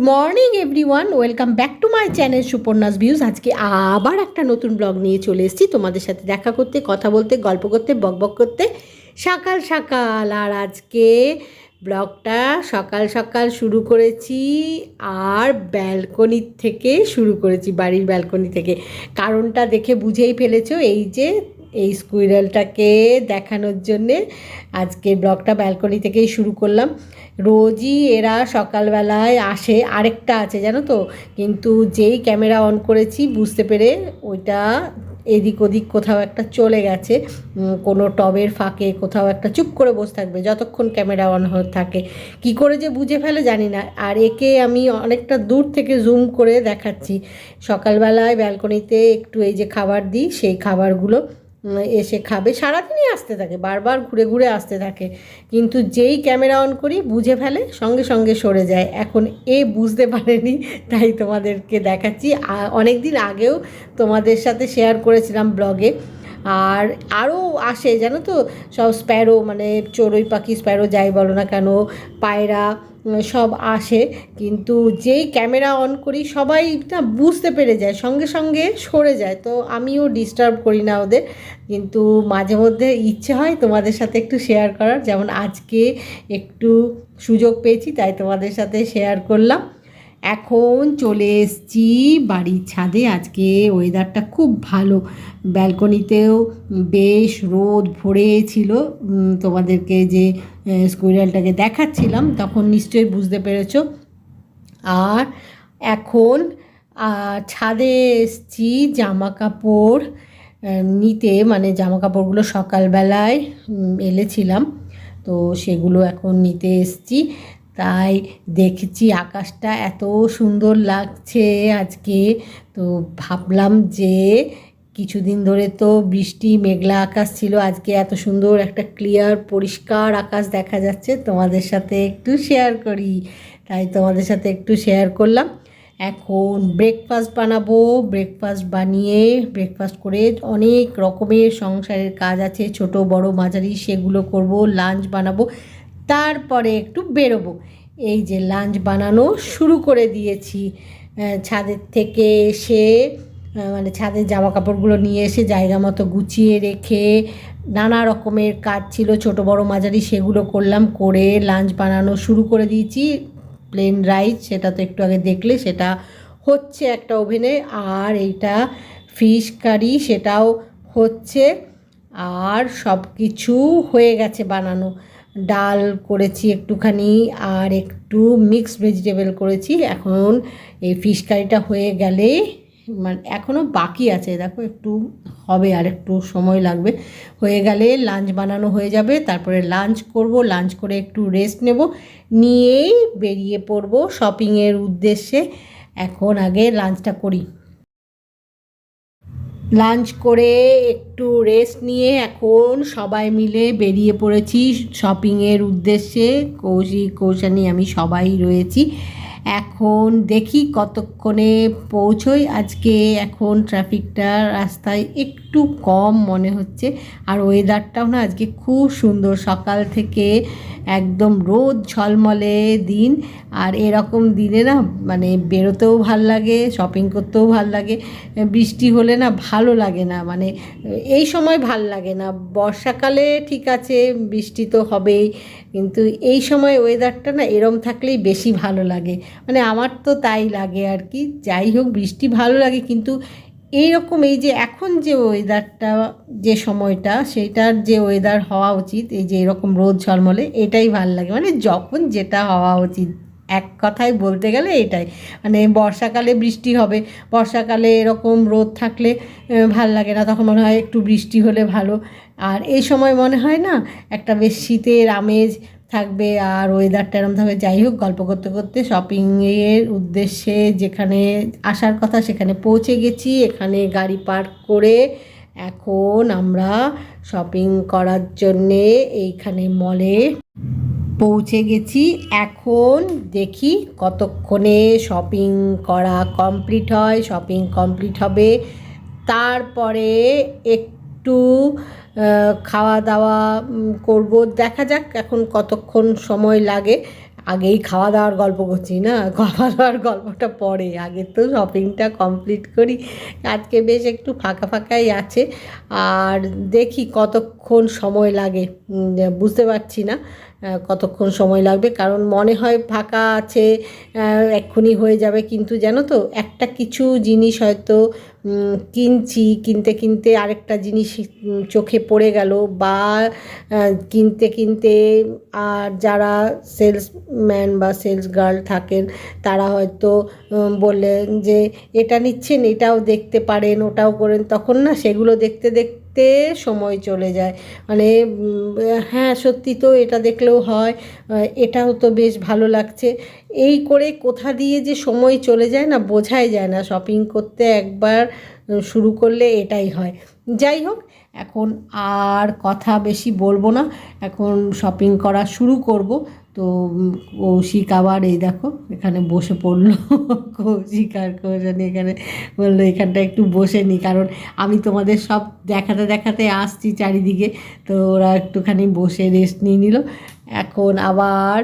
Morning everyone, welcome back to my channel Suparna's views. আজকে আবার একটা নতুন ব্লগ নিয়ে চলে এসেছি তোমাদের সাথে দেখা করতে, কথা বলতে, গল্প করতে, বকবক করতে সকাল সকাল। আর আজকে ব্লগটা সকাল সকাল শুরু করেছি আর ব্যালকনি থেকে শুরু করেছি, বাড়ির ব্যালকনি থেকে। কারণটা দেখে বুঝেই ফেলেছো, এই স্কুইরেলটাকে দেখানোর জন্যে আজকে ব্লগটা ব্যালকনি থেকেই শুরু করলাম। রোজই এরা সকালবেলায় আসে, আরেকটা আছে জানো তো, কিন্তু যেই ক্যামেরা অন করেছি বুঝতে পেরে ওইটা এদিক ওদিক কোথাও একটা চলে গেছে, কোনো টবের ফাঁকে কোথাও একটা চুপ করে বসে থাকবে যতক্ষণ ক্যামেরা অন থাকে। কি করে যে বুঝে ফেলে জানি না। আর একে আমি অনেকটা দূর থেকে জুম করে দেখাচ্ছি। সকালবেলায় ব্যালকনিতে একটু এই যে খাবার দিই, সেই খাবারগুলো এসে খাবে। সারাদিনই আসতে থাকে, বারবার ঘুরে ঘুরে আসতে থাকে, কিন্তু যেই ক্যামেরা অন করি বুঝে ফেলে, সঙ্গে সঙ্গে সরে যায়। এখন বুঝতে পারেনি, তাই তোমাদেরকে দেখাচ্ছি। অনেক দিন আগেও তোমাদের সাথে শেয়ার করেছিলাম ব্লগে। আর আরও আসে জানো তো, সব স্প্যারো, মানে চড়ুই পাখি, স্প্যারো যাই বলো না কেন, পায়রা সব আসে, কিন্তু যেই ক্যামেরা অন করি সবাই না বুঝতে পেরে যায়, সঙ্গে সঙ্গে সরে যায়। তো আমিও ডিস্টার্ব করি না ওদের, কিন্তু মাঝে মধ্যে ইচ্ছে হয় তোমাদের সাথে একটু শেয়ার করার। যেমন আজকে একটু সুযোগ পেয়েছি, তাই তোমাদের সাথে শেয়ার করলাম। এখন চলে এসেছি বাড়ির ছাদে। আজকে ওয়েদারটা খুব ভালো, ব্যালকনিতেও বেশ রোদ ভরেছিল। তোমাদেরকে যে স্কুইরেলটাকে দেখাচ্ছিলাম তখন নিশ্চয়ই বুঝতে পেরেছো। আর এখন ছাদে এসেছি জামা কাপড় নিতে, মানে জামা কাপড়গুলো সকালবেলায় এলেছিলাম, তো সেগুলো এখন নিতে এসেছি। তাই দেখছি আকাশটা এত সুন্দর লাগছে আজকে, তো ভাবলাম যে কিছুদিন ধরে তো বৃষ্টি মেঘলা আকাশ ছিল, আজকে এত সুন্দর একটা ক্লিয়ার পরিষ্কার আকাশ দেখা যাচ্ছে, তোমাদের সাথে একটু শেয়ার করি। তাই তোমাদের সাথে একটু শেয়ার করলাম। এখন ব্রেকফাস্ট বানাবো, ব্রেকফাস্ট বানিয়ে ব্রেকফাস্ট করে অনেক রকমের সংসারের কাজ আছে, ছোট বড় মাঝারি, সেগুলো করব। লাঞ্চ বানাবো, তারপরে একটু বেরোবো। এই যে লাঞ্চ বানানো শুরু করে দিয়েছি। ছাদের থেকে এসে, মানে ছাদের জামা কাপড়গুলো নিয়ে এসে জায়গা মতো গুছিয়ে রেখে, নানা রকমের কাজ ছিল ছোট বড় মাঝারি, সেগুলো করলাম, করে লাঞ্চ বানানো শুরু করে দিয়েছি। প্লেন রাইস, সেটা তো একটু আগে দেখলে, সেটা হচ্ছে একটা ওভেনে। আর এইটা ফিশ কারি, সেটাও হচ্ছে। আর সব কিছু হয়ে গেছে বানানো। ডাল করেছি একটুখানি, আর একটু মিক্সড ভেজিটেবল করেছি। এখন এই ফিশ কারিটা হয়ে গেলে, মানে এখনও বাকি আছে, দেখো একটু হবে, আর একটু সময় লাগবে। হয়ে গেলে লাঞ্চ বানানো হয়ে যাবে, তারপরে লাঞ্চ করব। লাঞ্চ করে একটু রেস্ট নেব, নিয়েই বেরিয়ে পড়ব শপিংয়ের উদ্দেশ্যে। এখন আগে লাঞ্চটা করি। লাঞ্চ করে একটু রেস্ট নিয়ে এখন সবাই মিলে বেরিয়ে পড়েছি শপিংয়ের উদ্দেশ্যে। কৌশানী, আমি সবাই রয়েছি। এখন দেখি কতক্ষণে পৌঁছোই। আজকে এখন ট্রাফিকটা রাস্তায় একটু কম মনে হচ্ছে, আর ওয়েদারটাও না আজকে খুব সুন্দর, সকাল থেকে একদম রোদ ঝলমলে দিন। আর এরকম দিনে না, মানে বেরোতেও ভাল লাগে, শপিং করতেও ভাল লাগে। বৃষ্টি হলে না ভালো লাগে না, মানে এই সময় ভাল লাগে না। বর্ষাকালে ঠিক আছে, বৃষ্টি তো হবেই, কিন্তু এই সময় ওয়েদারটা না এরম থাকলেই বেশি ভালো লাগে, মানে আমার তো তাই লাগে আর কি। যাই হোক, বৃষ্টি ভালো লাগে, কিন্তু এইরকম এই যে এখন যে ওয়েদারটা, যে সময়টা, সেইটার যে ওয়েদার হওয়া উচিত, এই যে এরকম রোদ ঝলমলে, এটাই ভালো লাগে, মানে যখন যেটা হওয়া উচিত, এক কথায় বলতে গেলে এটাই। মানে বর্ষাকালে বৃষ্টি হবে, বর্ষাকালে এরকম রোদ থাকলে ভাল লাগে না, তখন মনে হয় একটু বৃষ্টি হলে ভালো। আর এই সময় মনে হয় না একটা বেশ শীতের আমেজ থাকবে, আর ওয়েদারটা এরম থাকবে। যাই হোক, গল্প করতে করতে শপিংয়ের উদ্দেশ্যে যেখানে আসার কথা সেখানে পৌঁছে গেছি। এখানে গাড়ি পার্ক করে এখন আমরা শপিং করার জন্যে এইখানে মলে পৌঁছে গেছি। এখন দেখি কতক্ষণে শপিং করা কমপ্লিট হয়। শপিং কমপ্লিট হবে, তারপরে একটু খাওয়া দাওয়া করব। দেখা যাক এখন কতক্ষণ সময় লাগে। আগেই খাওয়া দাওয়ার গল্প করছি না, খাওয়া দাওয়ার গল্পটা পরে, আগে তো শপিংটা কমপ্লিট করি। আজকে বেশ একটু ফাঁকা ফাঁকাই আছে, আর দেখি কতক্ষণ সময় লাগে, বুঝতে পারছি না কতক্ষণ সময় লাগবে, কারণ মনে হয় ফাঁকা আছে এক্ষুনি হয়ে যাবে, কিন্তু জানো তো একটা কিছু জিনিস হয়তো কিনছি, কিনতে কিনতে আরেকটা জিনিস চোখে পড়ে গেল, বা কিনতে কিনতে আর যারা সেলসম্যান বা সেলস গার্ল থাকেন তারা হয়তো বললেন যে এটা নিচ্ছেন, এটাও দেখতে পারেন, ওটাও করেন, তখন না সেগুলো দেখতে দেখতে সময় চলে যায়। মানে হ্যাঁ সত্যি তো এটা দেখলেও হয়, এটাও তো বেশ ভালো লাগছে, এই করে কোথা দিয়ে যে সময় চলে যায় না বোঝাই যায় না। শপিং করতে একবার শুরু করলে এটাই হয়। যাই হোক, এখন আর কথা বেশি বলবো না, এখন শপিং করা শুরু করব। তো কৌশিক আবার এই দেখো এখানে বসে পড়লো। কৌশিক আর কৌশানি এখানে বললো এখানটা একটু বসে নি, কারণ আমি তোমাদের সব দেখাতে দেখাতে আসছি চারিদিকে, তো ওরা একটুখানি বসে রেস্ট নিয়ে নিল। এখন আবার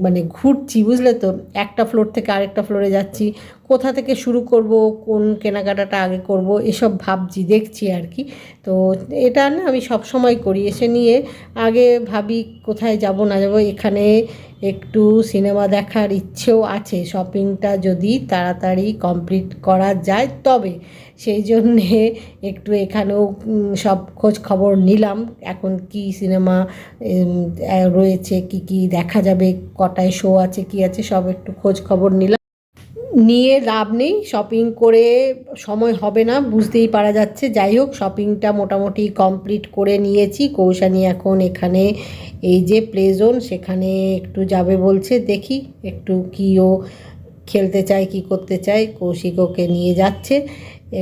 মানে ঘুরছি, বুঝলে তো, একটা ফ্লোর থেকে আরেকটা ফ্লোরে যাচ্ছি, কোথা থেকে শুরু করব, কোন কেনাকাটাটা আগে করব, এসব ভাবছি, দেখছি আর কি। তো এটা না আমি সব সময় করি, এসে নিয়ে আগে ভাবি কোথায় যাব না যাব। এখানে একটু সিনেমা দেখার ইচ্ছেও আছে, শপিংটা যদি তাড়াতাড়ি কমপ্লিট করা যায় তবে, সেই জন্যে একটু এখানেও সব খোঁজ খবর নিলাম, এখন কি সিনেমা রয়েছে, কি কি দেখা যাবে, কটায় শো আছে, কি আছে, সব একটু খোঁজ খবর নিলাম। নিয়ে লাভ নেই, শপিং করে সময় হবে না বুঝতেই পারা যাচ্ছে। যাই হোক, শপিংটা মোটামুটি কমপ্লিট করে নিয়েছি। কৌশানী এখন এখানে এই যে প্লে জোন সেখানে একটু যাবে বলছে, দেখি একটু কি ও খেলতে চায়, কি করতে চায়। কৌশিক ওকে নিয়ে যাচ্ছে,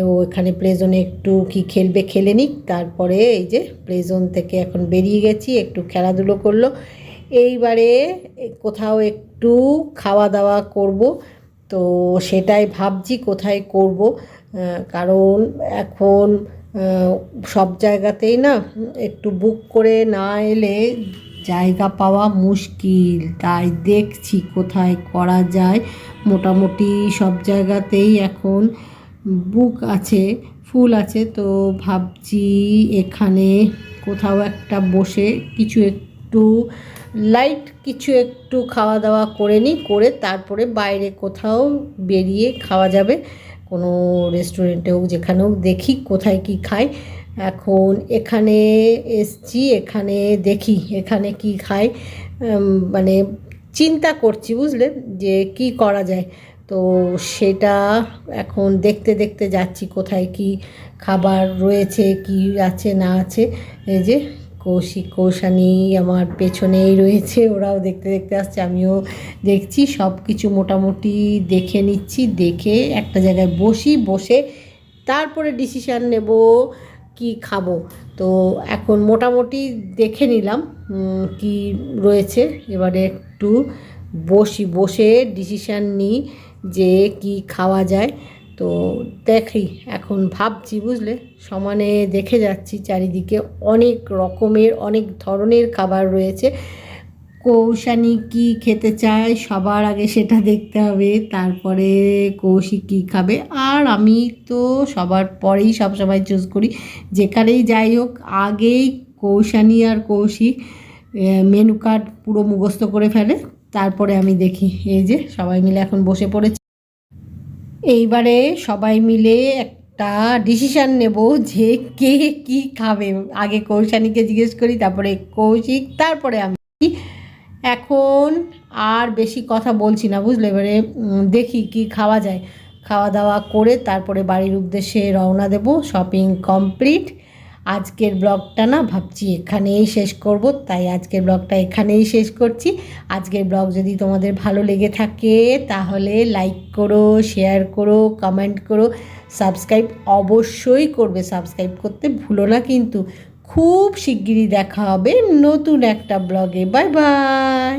ও এখানে প্লে জোনে একটু কি খেলবে খেলে নিক, তারপরে এই যে প্লে জোন থেকে এখন বেরিয়ে গেছি, একটু খেলাধুলো করলো। এইবারে কোথাও একটু খাওয়া দাওয়া করব, তো সেটাই ভাবছি কোথায় করব, কারণ এখন সব জায়গাতেই না একটু বুক করে না এলে জায়গা পাওয়া মুশকিল, তাই দেখছি কোথায় করা যায়। মোটামুটি সব জায়গাতেই এখন বুক আছে, ফুল আছে, তো ভাবছি এখানে কোথাও একটা বসে কিছু একটু লাইট কিছু একটু খাওয়া দাওয়া করে নিই, করে তারপরে বাইরে কোথাও বেরিয়ে খাওয়া যাবে, কোনো রেস্টুরেন্টে হোক যেখানে হোক, দেখি কোথায় কি খাই। এখন এখানে এসছি, এখানে দেখি এখানে কি খাই, মানে চিন্তা করছি বুঝলে যে কি করা যায়। তো সেটা এখন দেখতে দেখতে যাচ্ছি কোথায় কি খাবার রয়েছে, কি আছে না আছে। এই যে কৌশিক কৌশানী আমার পেছনেই রয়েছে, ওরাও দেখতে দেখতে আসছে, আমিও দেখছি, সব কিছু মোটামুটি দেখে নিচ্ছি, দেখে একটা জায়গায় বসে তারপরে ডিসিশান নেব কি খাবো। তো এখন মোটামুটি দেখে নিলাম কি রয়েছে, এবারে একটু বসে ডিসিশান নিই যে কি খাওয়া যায়। তো দেখি, এখন ভাবছি বুঝলে, সমানে দেখে যাচ্ছি চারিদিকে, অনেক রকমের অনেক ধরনের খাবার রয়েছে। কৌশানী কি খেতে চায় সবার আগে সেটা দেখতে হবে, তারপরে কৌশিক কী খাবে, আর আমি তো সবার পরেই সবসময় চুজ করি, যেখানেই যাই হোক আগেই কৌশানী আর কৌশিক মেনু কার্ড পুরো মুখস্থ করে ফেলে, তারপরে আমি দেখি। এই যে সবাই মিলে এখন বসে পড়েছি, এইবারে সবাই মিলে একটা ডিসিশান নেব যে কে কি খাবে। আগে কৌশানীকে জিজ্ঞেস করি, তারপরে কৌশিক, তারপরে আমি। এখন আর বেশি কথা বলছি না বুঝলে, এবারে দেখি কি খাওয়া যায়, খাওয়া দাওয়া করে তারপরে বাড়ির উদ্দেশ্যে রওনা দেব। Shopping complete. আজকের ব্লগটা না ভাবছি এখানেই শেষ করব, তাই আজকের ব্লগটা এখানেই শেষ করছি। আজকের ব্লগ যদি তোমাদের ভালো লেগে থাকে তাহলে লাইক করো, শেয়ার করো, কমেন্ট করো, সাবস্ক্রাইব অবশ্যই করবে, সাবস্ক্রাইব করতে ভুলো না কিন্তু। খুব শিগগিরই দেখা হবে নতুন একটা ব্লগে। Bye bye.